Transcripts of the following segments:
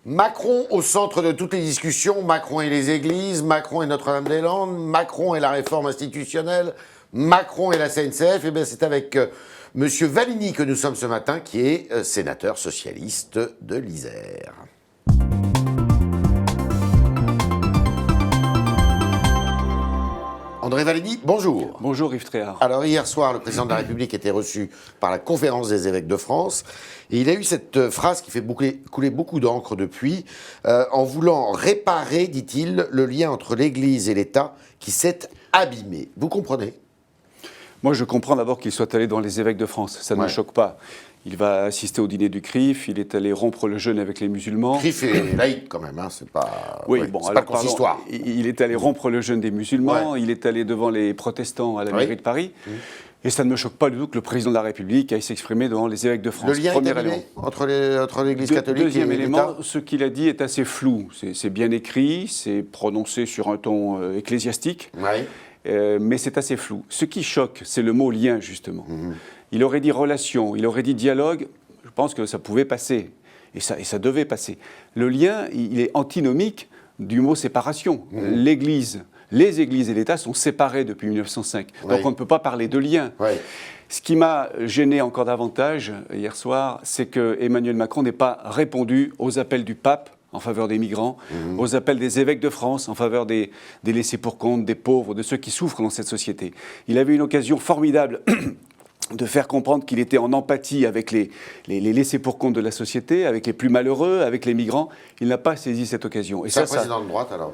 Macron au centre de toutes les discussions, Macron et les églises, Macron et Notre-Dame-des-Landes, Macron et la réforme institutionnelle, Macron et la CNCF. Et bien c'est avec Monsieur Valigny que nous sommes ce matin, qui est sénateur socialiste de l'Isère. André Valigny, bonjour. Bonjour Yves Tréhard. Alors hier soir, le président de la République était reçu par la conférence des évêques de France et il a eu cette phrase qui fait couler beaucoup d'encre depuis, en voulant réparer, dit-il, le lien entre l'Église et l'État qui s'est abîmé. Vous comprenez ? Moi je comprends d'abord qu'il soit allé dans les évêques de France, ça ne me choque pas. Il va assister au dîner du CRIF, il est allé rompre le jeûne avec les musulmans. CRIF est laïque quand même, hein, c'est pas... Oui, bon, c'est alors, pas consistoire. Il est allé rompre le jeûne des musulmans, il est allé devant les protestants à la mairie de Paris. Et ça ne me choque pas du tout que le président de la République aille s'exprimer devant les évêques de France. Le lien est abîmé entre l'Église catholique et l'État. Deuxième élément, ce qu'il a dit est assez flou. C'est bien écrit, c'est prononcé sur un ton ecclésiastique. Mais c'est assez flou. Ce qui choque, c'est le mot lien, justement. Il aurait dit relation, il aurait dit dialogue, je pense que ça pouvait passer, et ça devait passer. Le lien, il est antinomique du mot séparation. L'Église, les Églises et l'État sont séparés depuis 1905, donc on ne peut pas parler de lien. Ce qui m'a gêné encore davantage hier soir, c'est que Emmanuel Macron n'ait pas répondu aux appels du pape en faveur des migrants, aux appels des évêques de France en faveur des laissés-pour-compte, des pauvres, de ceux qui souffrent dans cette société. Il avait une occasion formidable de faire comprendre qu'il était en empathie avec les laissés-pour-compte de la société, avec les plus malheureux, avec les migrants. Il n'a pas saisi cette occasion. C'est un président de droite, alors ?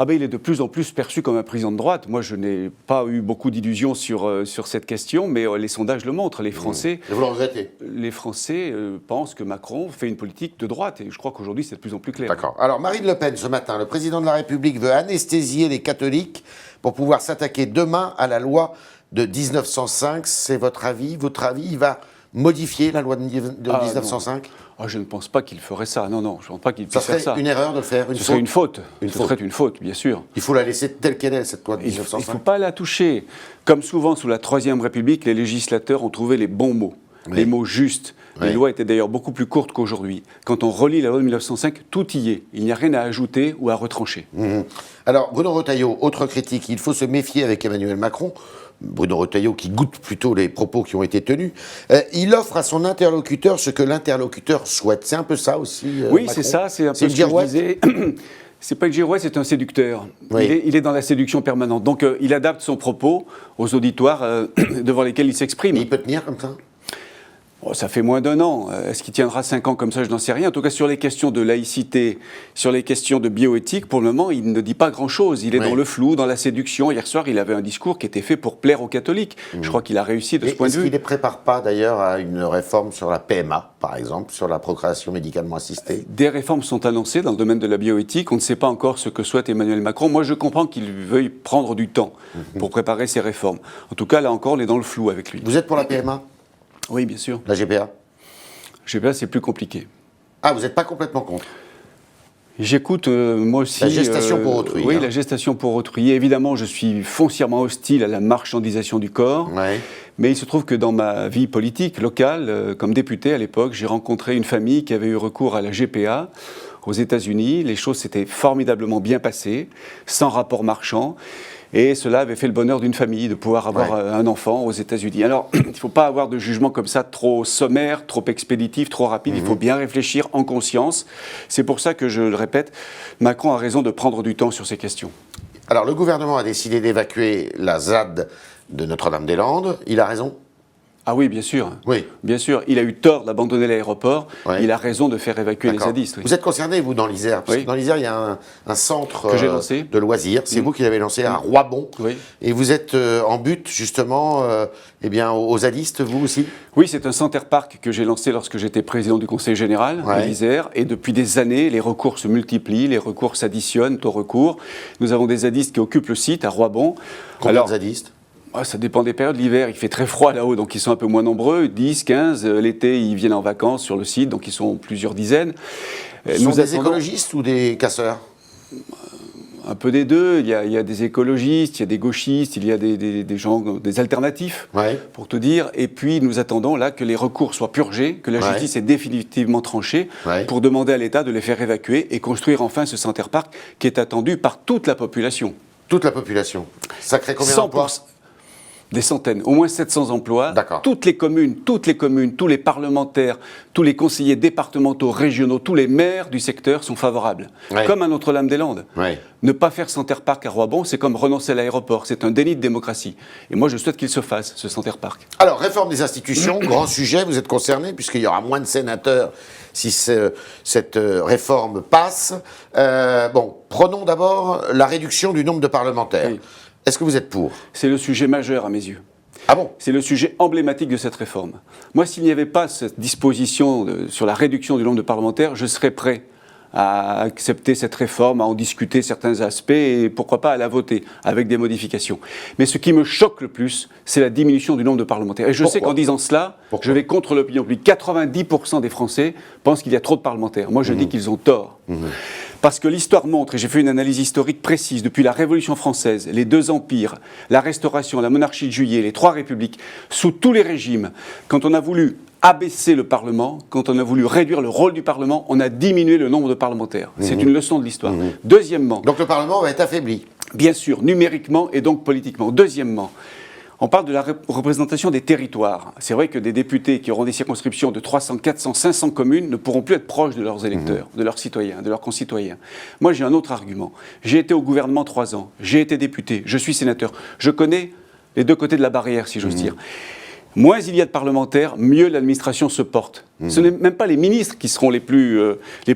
Il est de plus en plus perçu comme un président de droite. Moi, je n'ai pas eu beaucoup d'illusions sur cette question, mais les sondages le montrent. Les Français, et vous le regrettez ? Les Français pensent que Macron fait une politique de droite, et je crois qu'aujourd'hui, c'est de plus en plus clair. D'accord. Alors, Marine Le Pen, ce matin, le président de la République veut anesthésier les catholiques pour pouvoir s'attaquer demain à la loi de 1905. C'est votre avis ? Votre avis, il va modifier la loi de 1905 ? Je ne pense pas qu'il ferait ça. Non, je ne pense pas qu'il puisse faire ça. Ça serait une erreur de le faire, Ce serait une faute. Ce serait une faute, bien sûr. Il faut la laisser telle qu'elle est, cette loi de 1905. Il ne faut pas la toucher. Comme souvent sous la Troisième République, les législateurs ont trouvé les bons mots, les mots justes. Les lois étaient d'ailleurs beaucoup plus courtes qu'aujourd'hui. Quand on relit la loi de 1905, tout y est. Il n'y a rien à ajouter ou à retrancher. Alors, Bruno Retailleau, autre critique, il faut se méfier avec Emmanuel Macron. Bruno Retailleau, qui goûte plutôt les propos qui ont été tenus, il offre à son interlocuteur ce que l'interlocuteur souhaite. C'est un peu ça aussi, oui, Macron. c'est ça, c'est un peu ce que je disais. C'est pas une girouette, c'est un séducteur. Il est dans la séduction permanente. Donc, il adapte son propos aux auditoires devant lesquels il s'exprime. Et il peut tenir comme ça ? Ça fait moins d'1 an. Est-ce qu'il tiendra 5 ans comme ça? Je n'en sais rien. En tout cas, sur les questions de laïcité, sur les questions de bioéthique, pour le moment, il ne dit pas grand-chose. Il est dans le flou, dans la séduction. Hier soir, il avait un discours qui était fait pour plaire aux catholiques. Je crois qu'il a réussi de ce point de vue. Est-ce qu'il ne les prépare pas, d'ailleurs, à une réforme sur la PMA, par exemple, sur la procréation médicalement assistée? Des réformes sont annoncées dans le domaine de la bioéthique. On ne sait pas encore ce que souhaite Emmanuel Macron. Moi, je comprends qu'il veuille prendre du temps pour préparer ces réformes. En tout cas, là encore, on est dans le flou avec lui. Vous êtes pour la PMA? Oui, bien sûr. La GPA? GPA, c'est plus compliqué. Ah, vous n'êtes pas complètement contre? J'écoute, moi aussi... La gestation pour autrui. Oui, la gestation pour autrui. Évidemment, je suis foncièrement hostile à la marchandisation du corps. Mais il se trouve que dans ma vie politique locale, comme député à l'époque, j'ai rencontré une famille qui avait eu recours à la GPA aux États-Unis. Les choses s'étaient formidablement bien passées, sans rapport marchand. Et cela avait fait le bonheur d'une famille, de pouvoir avoir un enfant aux États-Unis. Alors, il ne faut pas avoir de jugement comme ça trop sommaire, trop expéditif, trop rapide. Il faut bien réfléchir en conscience. C'est pour ça que, je le répète, Macron a raison de prendre du temps sur ces questions. Alors, le gouvernement a décidé d'évacuer la ZAD de Notre-Dame-des-Landes. Il a raison? Ah oui, bien sûr. Oui. Bien sûr. Il a eu tort d'abandonner l'aéroport. Il a raison de faire évacuer les zadistes. Oui. Vous êtes concerné, vous, dans l'Isère? Parce que dans l'Isère, il y a un centre de loisirs. C'est vous qui l'avez lancé à Roibon. Et vous êtes en but, justement, aux zadistes, vous aussi? Oui, c'est un center-parc que j'ai lancé lorsque j'étais président du Conseil général de l'Isère. Et depuis des années, les recours se multiplient, les recours s'additionnent au recours. Nous avons des zadistes qui occupent le site à Roibon. Combien de zadistes? Ça dépend des périodes. L'hiver, il fait très froid là-haut, donc ils sont un peu moins nombreux, 10, 15. L'été, ils viennent en vacances sur le site, donc ils sont plusieurs dizaines. Ce sont des écologistes ou des casseurs? Un peu des deux. Il y a des écologistes, il y a des gauchistes, il y a des gens, des alternatifs, pour te dire. Et puis nous attendons là que les recours soient purgés, que la justice est définitivement tranchée, pour demander à l'État de les faire évacuer et construire enfin ce Center Parc qui est attendu par toute la population. Toute la population. Ça crée combien d'emplois ? Des centaines, au moins 700 emplois. D'accord. Toutes les communes, tous les parlementaires, tous les conseillers départementaux, régionaux, tous les maires du secteur sont favorables. Comme à Notre-Dame-des-Landes. Ne pas faire Center Parc à Roibon, c'est comme renoncer à l'aéroport. C'est un déni de démocratie. Et moi, je souhaite qu'il se fasse, ce Center Parc. Alors, réforme des institutions, grand sujet, vous êtes concerné, puisqu'il y aura moins de sénateurs si cette réforme passe. Bon, prenons d'abord la réduction du nombre de parlementaires. Oui. Est-ce que vous êtes pour ? C'est le sujet majeur à mes yeux. Ah bon ? C'est le sujet emblématique de cette réforme. Moi, s'il n'y avait pas cette disposition sur la réduction du nombre de parlementaires, je serais prêt à accepter cette réforme, à en discuter certains aspects et pourquoi pas à la voter avec des modifications. Mais ce qui me choque le plus, c'est la diminution du nombre de parlementaires. Et je sais qu'en disant cela, je vais contre l'opinion publique. 90% des Français pensent qu'il y a trop de parlementaires. Moi, je dis qu'ils ont tort. Parce que l'histoire montre, et j'ai fait une analyse historique précise, depuis la Révolution française, les 2 empires, la Restauration, la monarchie de Juillet, les 3 républiques, sous tous les régimes, quand on a voulu abaisser le Parlement, quand on a voulu réduire le rôle du Parlement, on a diminué le nombre de parlementaires. C'est une leçon de l'histoire. Deuxièmement... Donc le Parlement va être affaibli ? Bien sûr, numériquement et donc politiquement. Deuxièmement, on parle de la représentation des territoires. C'est vrai que des députés qui auront des circonscriptions de 300, 400, 500 communes ne pourront plus être proches de leurs électeurs, de leurs citoyens, de leurs concitoyens. Moi, j'ai un autre argument. J'ai été au gouvernement 3 ans, j'ai été député, je suis sénateur. Je connais les 2 côtés de la barrière, si j'ose dire. Moins il y a de parlementaires, mieux l'administration se porte. Ce n'est même pas les ministres qui seront les plus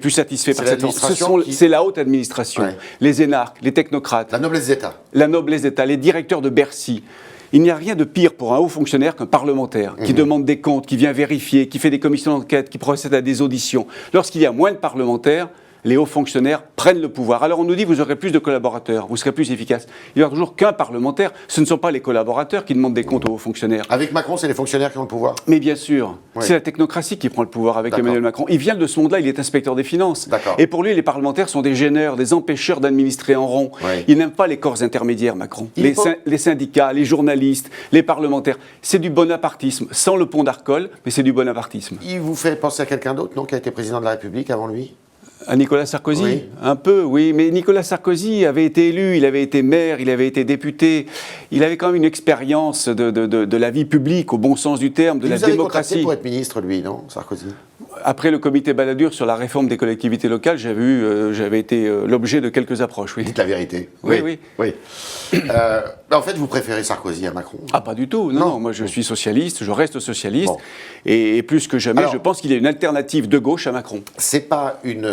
satisfaits par cette réforme. C'est la haute administration, les énarques, les technocrates. La noblesse d'État. La noblesse d'État, les directeurs de Bercy. Il n'y a rien de pire pour un haut fonctionnaire qu'un parlementaire qui demande des comptes, qui vient vérifier, qui fait des commissions d'enquête, qui procède à des auditions. Lorsqu'il y a moins de parlementaires, les hauts fonctionnaires prennent le pouvoir. Alors on nous dit vous aurez plus de collaborateurs, vous serez plus efficace. Il n'y aura toujours qu'un parlementaire. Ce ne sont pas les collaborateurs qui demandent des comptes aux hauts fonctionnaires. Avec Macron, c'est les fonctionnaires qui ont le pouvoir ? Mais bien sûr, c'est la technocratie qui prend le pouvoir avec Emmanuel Macron. Il vient de ce monde-là, il est inspecteur des finances. Et pour lui, les parlementaires sont des gêneurs, des empêcheurs d'administrer en rond. Il n'aime pas les corps intermédiaires, Macron. Les syndicats, les journalistes, les parlementaires. C'est du bonapartisme, sans le pont d'Arcole, mais c'est du bonapartisme. Il vous fait penser à quelqu'un d'autre, non, qui a été président de la République avant lui ? À Nicolas Sarkozy ? Un peu, oui. Mais Nicolas Sarkozy avait été élu, il avait été maire, il avait été député. Il avait quand même une expérience de la vie publique, au bon sens du terme, de la démocratie. Il vous avez pour être ministre, lui, non, Sarkozy ? Après le comité Balladur sur la réforme des collectivités locales, j'avais été l'objet de quelques approches, oui. Dites la vérité. Oui. En fait, vous préférez Sarkozy à Macron ? Ah, pas du tout. Non, moi je suis socialiste, je reste socialiste. Et plus que jamais, je pense qu'il y a une alternative de gauche à Macron. C'est pas une...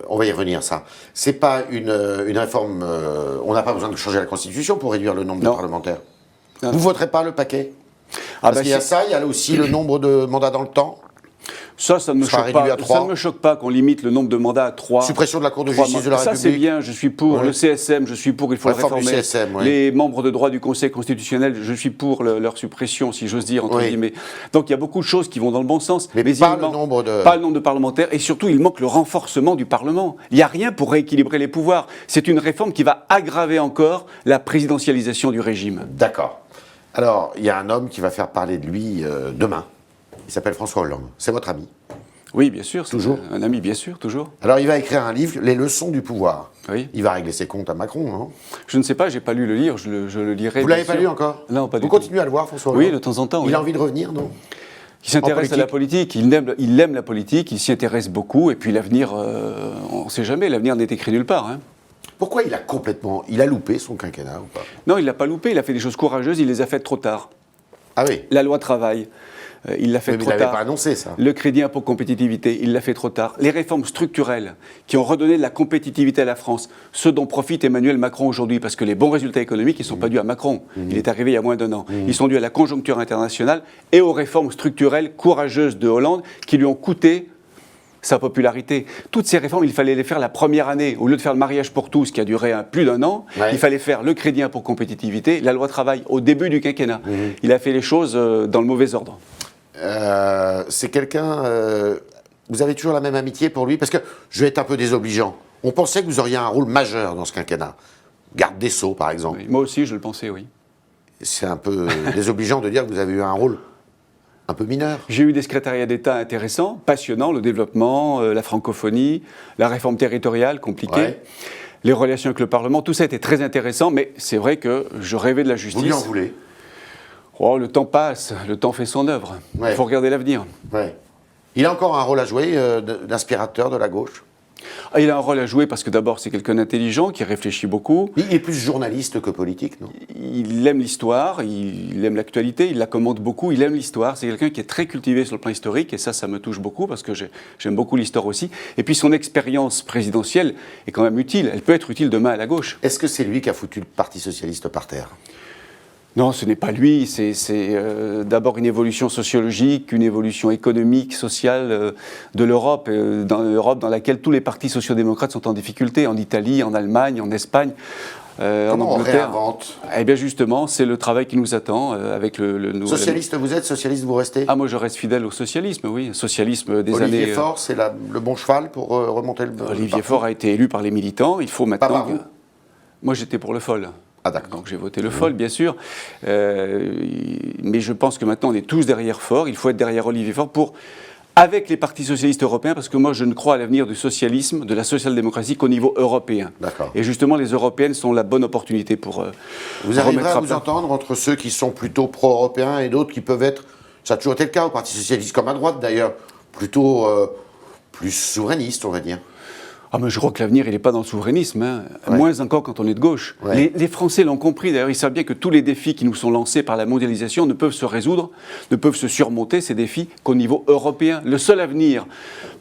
on va y revenir, ça. C'est pas une réforme... on n'a pas besoin de changer la Constitution pour réduire le nombre de parlementaires. Vous ne voterez pas le paquet ? Parce qu'il y a ça, il y a aussi le nombre de mandats dans le temps. Ça ne me choque pas. Ça ne me choque pas qu'on limite le nombre de mandats à 3. Suppression de la Cour de justice de la République. Ça c'est bien, je suis pour. Le CSM, je suis pour, il faut le réformer. Les membres de droit du Conseil constitutionnel, je suis pour leur suppression, si j'ose dire, entre guillemets. Donc il y a beaucoup de choses qui vont dans le bon sens. Mais pas le nombre de parlementaires. Et surtout, il manque le renforcement du Parlement. Il n'y a rien pour rééquilibrer les pouvoirs. C'est une réforme qui va aggraver encore la présidentialisation du régime. D'accord. Alors, il y a un homme qui va faire parler de lui demain. Il s'appelle François Hollande. C'est votre ami ? Oui, bien sûr. Toujours ? Un ami, bien sûr, toujours. Alors, il va écrire un livre, Les leçons du pouvoir. Oui. Il va régler ses comptes à Macron, non ? Je ne sais pas, je n'ai pas lu le livre, je le lirai. Vous ne l'avez pas lu encore ? Non, pas du tout. Vous continuez à le voir, François Hollande ? Oui, de temps en temps. Il a envie de revenir, non ? Il s'intéresse à la politique, il aime la politique, il s'y intéresse beaucoup, et puis l'avenir, on ne sait jamais, l'avenir n'est écrit nulle part. Pourquoi il a loupé son quinquennat ou pas ? Non, il ne l'a pas loupé, il a fait des choses courageuses, il les a faites trop tard. Ah oui ? La loi travail. Il l'a fait trop tard. Mais il n'avait pas annoncé ça. Le crédit impôt compétitivité, il l'a fait trop tard. Les réformes structurelles qui ont redonné de la compétitivité à la France, ce dont profite Emmanuel Macron aujourd'hui, parce que les bons résultats économiques, ils ne sont pas dus à Macron. Il est arrivé il y a moins d'1 an. Ils sont dus à la conjoncture internationale et aux réformes structurelles courageuses de Hollande qui lui ont coûté sa popularité. Toutes ces réformes, il fallait les faire la première année. Au lieu de faire le mariage pour tous, qui a duré plus d'1 an, il fallait faire le crédit impôt compétitivité, la loi travail au début du quinquennat. Il a fait les choses dans le mauvais ordre. C'est quelqu'un... vous avez toujours la même amitié pour lui ? Parce que je vais être un peu désobligeant. On pensait que vous auriez un rôle majeur dans ce quinquennat. Garde des Sceaux, par exemple. Oui, moi aussi, je le pensais, oui. C'est un peu désobligeant de dire que vous avez eu un rôle un peu mineur. J'ai eu des secrétariats d'État intéressants, passionnants, le développement, la francophonie, la réforme territoriale, compliquée, les relations avec le Parlement, tout ça était très intéressant, mais c'est vrai que je rêvais de la justice. Vous lui en voulez? Oh, le temps passe, le temps fait son œuvre. Il faut regarder l'avenir. Ouais. Il a encore un rôle à jouer d'inspirateur de la gauche? Il a un rôle à jouer parce que d'abord c'est quelqu'un d'intelligent, qui réfléchit beaucoup. Il est plus journaliste que politique, non? Il aime l'histoire, il aime l'actualité, il la commente beaucoup, il aime l'histoire. C'est quelqu'un qui est très cultivé sur le plan historique et ça me touche beaucoup parce que j'aime beaucoup l'histoire aussi. Et puis son expérience présidentielle est quand même utile, elle peut être utile demain à la gauche. Est-ce que c'est lui qui a foutu le Parti Socialiste par terre? Non, ce n'est pas lui, c'est d'abord une évolution sociologique, une évolution économique, sociale de l'Europe, dans laquelle tous les partis sociodémocrates sont en difficulté, en Italie, en Allemagne, en Espagne, en Comment Angleterre. on réinvente? Eh bien justement, c'est le travail qui nous attend avec le nouveau... Socialiste vous êtes, socialiste vous restez? Ah, moi je reste fidèle au socialisme, oui, socialisme des années... Olivier Faure, c'est le bon cheval pour remonter le Olivier Faure a été élu par les militants, il faut maintenant... Pas par vous? Moi j'étais pour le FOL. Ah d'accord. Donc j'ai voté le FOL, bien sûr. Mais je pense que maintenant on est tous derrière Faure. Il faut être derrière Olivier Faure avec les partis socialistes européens, parce que moi je ne crois à l'avenir du socialisme, de la social-démocratie qu'au niveau européen. D'accord. Et justement les européennes sont la bonne opportunité pour vous arriverez à vous plat. entendre entre ceux qui sont plutôt pro-européens et d'autres qui peuvent être, ça a toujours été le cas au Parti socialiste, comme à droite d'ailleurs, plutôt plus souverainistes, on va dire. Ah, mais je crois que l'avenir, il n'est pas dans le souverainisme, hein. Moins encore quand on est de gauche. Les Français l'ont compris, d'ailleurs, ils savent bien que tous les défis qui nous sont lancés par la mondialisation ne peuvent se résoudre, ne peuvent se surmonter, ces défis, qu'au niveau européen. Le seul avenir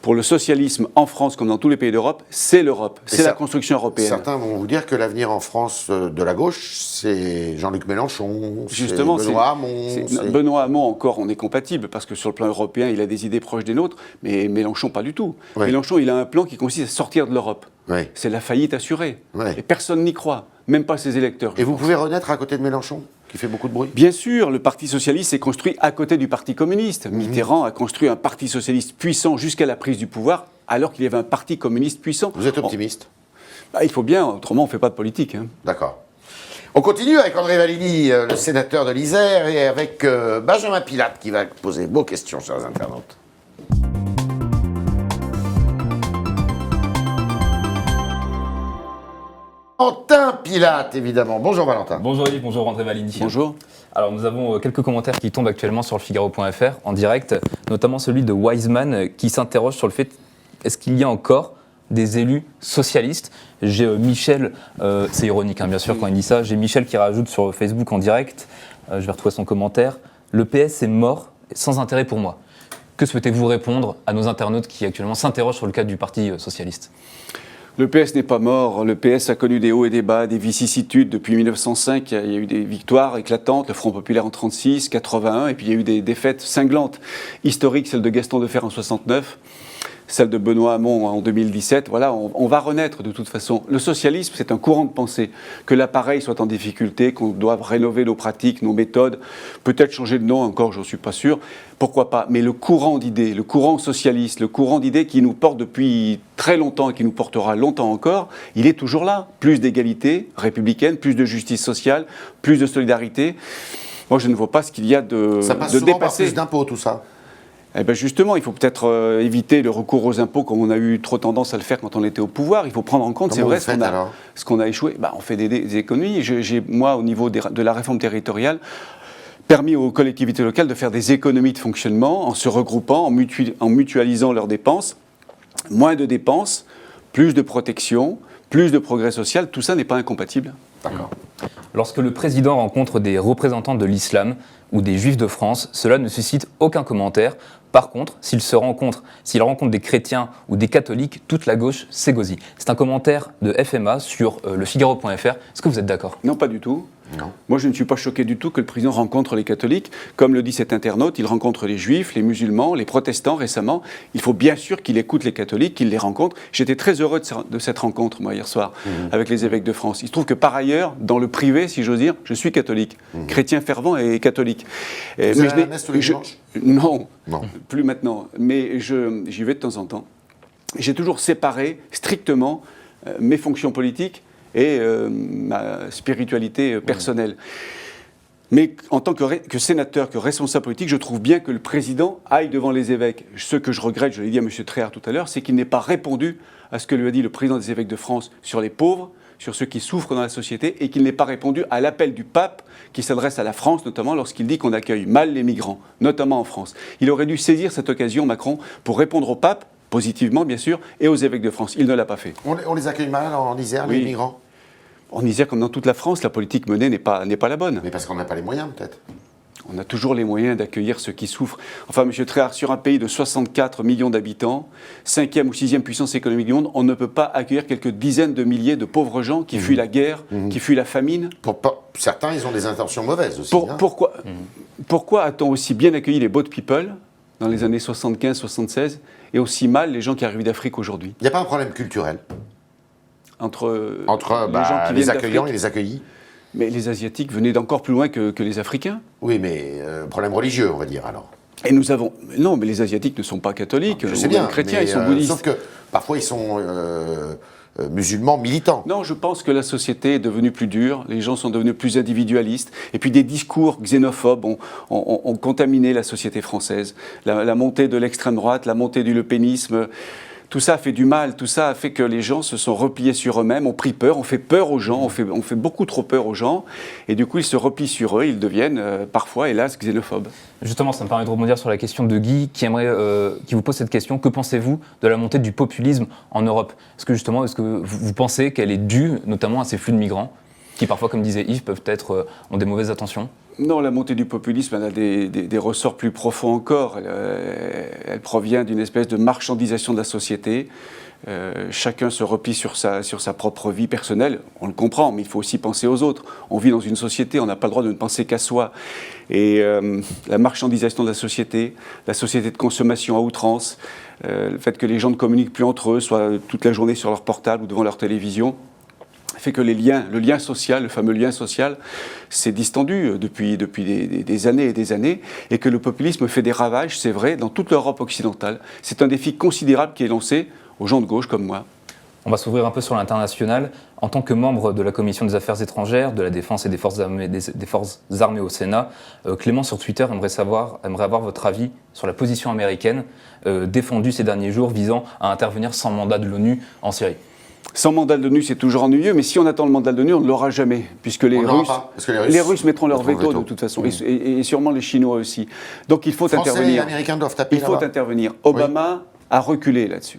pour le socialisme en France, comme dans tous les pays d'Europe, c'est l'Europe, c'est la construction européenne. Certains vont vous dire que l'avenir en France de la gauche, c'est Jean-Luc Mélenchon, justement, c'est Benoît Hamon. Benoît Hamon, encore, on est compatible, parce que sur le plan européen, il a des idées proches des nôtres, mais Mélenchon, pas du tout. Mélenchon, il a un plan qui consiste à sortir de l'Europe. C'est la faillite assurée. Et personne n'y croit, même pas ses électeurs. Et vous pouvez renaître à côté de Mélenchon, qui fait beaucoup de bruit? Bien sûr, le Parti socialiste s'est construit à côté du Parti communiste. Mitterrand a construit un Parti socialiste puissant jusqu'à la prise du pouvoir, alors qu'il y avait un Parti communiste puissant. Vous êtes optimiste? Il faut bien, autrement on ne fait pas de politique. Hein. D'accord. On continue avec André Valigny, le sénateur de l'Isère, et avec Benjamin Pilate, qui va poser vos questions, chers internautes. Valentin Pilate, évidemment. Bonjour Valentin. Bonjour Yves, bonjour André Valigny. Bonjour. Alors nous avons quelques commentaires qui tombent actuellement sur le Figaro.fr en direct, notamment celui de Wiseman qui s'interroge sur le fait est-ce qu'il y a encore des élus socialistes. J'ai Michel, c'est ironique hein, bien sûr quand il dit ça, j'ai Michel qui rajoute sur Facebook en direct, je vais retrouver son commentaire, le PS est mort sans intérêt pour moi. Que souhaitez-vous répondre à nos internautes qui actuellement s'interrogent sur le cas du Parti socialiste ? Le PS n'est pas mort. Le PS a connu des hauts et des bas, des vicissitudes. Depuis 1905, il y a eu des victoires éclatantes, le Front populaire en 1936, 81, et puis il y a eu des défaites cinglantes, historiques, celle de Gaston Defferre en 1969, celle de Benoît Hamon en 2017. Voilà, on va renaître de toute façon. Le socialisme, c'est un courant de pensée. Que l'appareil soit en difficulté, qu'on doive rénover nos pratiques, nos méthodes, peut-être changer de nom encore, je ne suis pas sûr. Pourquoi pas? Mais le courant d'idées, le courant socialiste, le courant d'idées qui nous porte depuis très longtemps et qui nous portera longtemps encore, il est toujours là. Plus d'égalité républicaine, plus de justice sociale, plus de solidarité. Moi, je ne vois pas ce qu'il y a de ça passe souvent par dépassé. Plus d'impôts, tout ça. Eh bien justement, il faut peut-être éviter le recours aux impôts comme on a eu trop tendance à le faire quand on était au pouvoir. Il faut prendre en compte, c'est vrai, ce qu'on a échoué. On fait des économies. J'ai, moi, au niveau de la réforme territoriale, permis aux collectivités locales de faire des économies de fonctionnement en se regroupant, en mutualisant leurs dépenses. Moins de dépenses, plus de protection, plus de progrès social, tout ça n'est pas incompatible. D'accord. Lorsque le président rencontre des représentants de l'islam ou des juifs de France, cela ne suscite aucun commentaire. Par contre, s'il rencontre des chrétiens ou des catholiques, toute la gauche s'égosille. C'est un commentaire de FMA sur le Figaro.fr. Est-ce que vous êtes d'accord ? Non, pas du tout. Non. Moi, je ne suis pas choqué du tout que le président rencontre les catholiques. Comme le dit cet internaute, il rencontre les juifs, les musulmans, les protestants récemment. Il faut bien sûr qu'il écoute les catholiques, qu'il les rencontre. J'étais très heureux de cette rencontre, moi, hier soir, avec les évêques de France. Il se trouve que par ailleurs, dans le privé, si j'ose dire, je suis catholique, chrétien fervent et catholique. Vous allez à la messe tous les dimanches ? Non, plus maintenant. Mais j'y vais de temps en temps. J'ai toujours séparé strictement mes fonctions politiques et ma spiritualité personnelle. Mais en tant que sénateur, que responsable politique, je trouve bien que le président aille devant les évêques. Ce que je regrette, je l'ai dit à M. Tréhard tout à l'heure, c'est qu'il n'ait pas répondu à ce que lui a dit le président des évêques de France sur les pauvres, sur ceux qui souffrent dans la société, et qu'il n'ait pas répondu à l'appel du pape qui s'adresse à la France, notamment lorsqu'il dit qu'on accueille mal les migrants, notamment en France. Il aurait dû saisir cette occasion, Macron, pour répondre au pape, positivement bien sûr, et aux évêques de France. Il ne l'a pas fait. On les accueille mal en Isère, les migrants? En Isère, comme dans toute la France, la politique menée n'est pas la bonne. Mais parce qu'on n'a pas les moyens, peut-être. On a toujours les moyens d'accueillir ceux qui souffrent. Enfin, M. Tréhard, sur un pays de 64 millions d'habitants, 5e ou 6e puissance économique du monde, on ne peut pas accueillir quelques dizaines de milliers de pauvres gens qui fuient la guerre, qui fuient la famine. Certains, ils ont des intentions mauvaises aussi. Pourquoi a-t-on aussi bien accueilli les boat people dans les années 75-76 et aussi mal les gens qui arrivent d'Afrique aujourd'hui? Il n'y a pas un problème culturel entre les gens qui viennent les accueillants et les accueillis? Mais les Asiatiques venaient d'encore plus loin que les Africains. Oui, mais problème religieux, on va dire, alors. Et nous avons... Non, mais les Asiatiques ne sont pas catholiques, je sais bien, chrétiens, mais, ils sont bouddhistes. Sauf que parfois, ils sont musulmans militants. Non, je pense que la société est devenue plus dure, les gens sont devenus plus individualistes, et puis des discours xénophobes ont contaminé la société française. La montée de l'extrême droite, la montée du lepénisme... Tout ça a fait du mal, tout ça a fait que les gens se sont repliés sur eux-mêmes, ont pris peur, on fait peur aux gens, on fait beaucoup trop peur aux gens, et du coup ils se replient sur eux, ils deviennent parfois, hélas, xénophobes. Justement, ça me permet de rebondir sur la question de Guy, qui vous pose cette question. Que pensez-vous de la montée du populisme en Europe? Est-ce que vous pensez qu'elle est due notamment à ces flux de migrants, qui parfois, comme disait Yves, ont des mauvaises intentions? Non, la montée du populisme, elle a des ressorts plus profonds encore. Elle provient d'une espèce de marchandisation de la société. Chacun se replie sur sa propre vie personnelle. On le comprend, mais il faut aussi penser aux autres. On vit dans une société, on n'a pas le droit de ne penser qu'à soi. Et la marchandisation de la société de consommation à outrance, le fait que les gens ne communiquent plus entre eux, soit toute la journée sur leur portable ou devant leur télévision, fait que le lien social, le fameux lien social, s'est distendu depuis des années et des années, et que le populisme fait des ravages, c'est vrai, dans toute l'Europe occidentale. C'est un défi considérable qui est lancé aux gens de gauche comme moi. On va s'ouvrir un peu sur l'international. En tant que membre de la Commission des Affaires étrangères, de la Défense et des Forces armées au Sénat, Clément sur Twitter aimerait avoir votre avis sur la position américaine défendue ces derniers jours visant à intervenir sans mandat de l'ONU en Syrie. Sans mandat de l'ONU, c'est toujours ennuyeux, mais si on attend le mandat de l'ONU, on ne l'aura jamais, puisque les Russes mettront leur veto de toute façon, et sûrement les Chinois aussi. Donc il faut intervenir. Français et Américains doivent taper là-bas. Il faut intervenir. Obama a reculé là-dessus.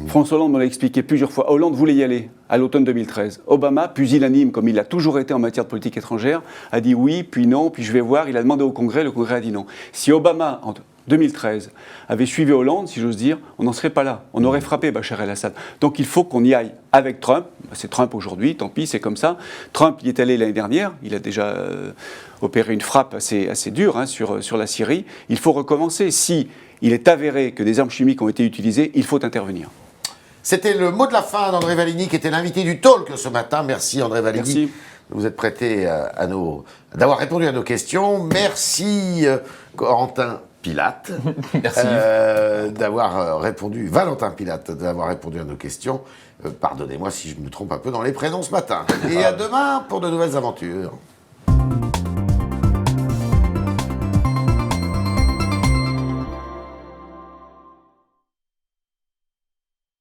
François Hollande me l'a expliqué plusieurs fois. Hollande voulait y aller à l'automne 2013. Obama, pusillanime comme il l'a toujours été en matière de politique étrangère, a dit oui, puis non, puis je vais voir. Il a demandé au Congrès, le Congrès a dit non. Si Obama, en 2013, avait suivi Hollande, si j'ose dire, on n'en serait pas là. On aurait frappé Bachar el-Assad. Donc il faut qu'on y aille avec Trump. C'est Trump aujourd'hui, tant pis, c'est comme ça. Trump y est allé l'année dernière. Il a déjà opéré une frappe assez dure sur la Syrie. Il faut recommencer. Si il est avéré que des armes chimiques ont été utilisées, il faut intervenir. C'était le mot de la fin d'André Valigny, qui était l'invité du talk ce matin. Merci André Valigny. Merci. Vous êtes prêté d'avoir répondu à nos questions. Merci Corentin Pilate. Merci. D'avoir répondu, Valentin Pilate, d'avoir répondu à nos questions. Pardonnez-moi si je me trompe un peu dans les prénoms ce matin. Et à demain pour de nouvelles aventures.